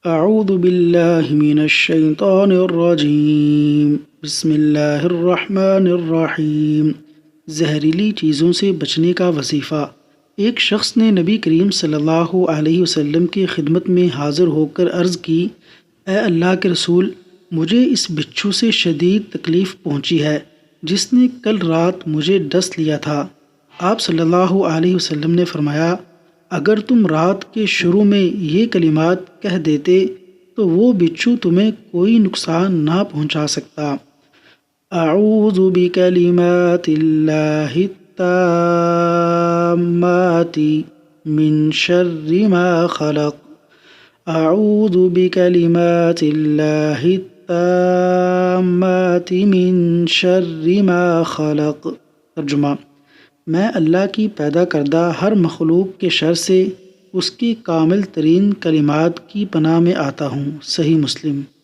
اعوذ باللہ من الشیطان الرجیم بسم اللہ الرحمن الرحیم۔ زہریلی چیزوں سے بچنے کا وظیفہ۔ ایک شخص نے نبی کریم صلی اللہ علیہ وسلم کی خدمت میں حاضر ہو کر عرض کی، اے اللہ کے رسول، مجھے اس بچھو سے شدید تکلیف پہنچی ہے جس نے کل رات مجھے ڈس لیا تھا۔ آپ صلی اللہ علیہ وسلم نے فرمایا، اگر تم رات کے شروع میں یہ کلمات کہہ دیتے تو وہ بچھو تمہیں کوئی نقصان نہ پہنچا سکتا۔ اعوذ بکلمات اللہ التامات من شر ما خلق۔ اعوذ بکلمات اللہ التامات من شر ما خلق۔ ترجمہ: میں اللہ کی پیدا کردہ ہر مخلوق کے شر سے اس کی کامل ترین کلمات کی پناہ میں آتا ہوں۔ صحیح مسلم۔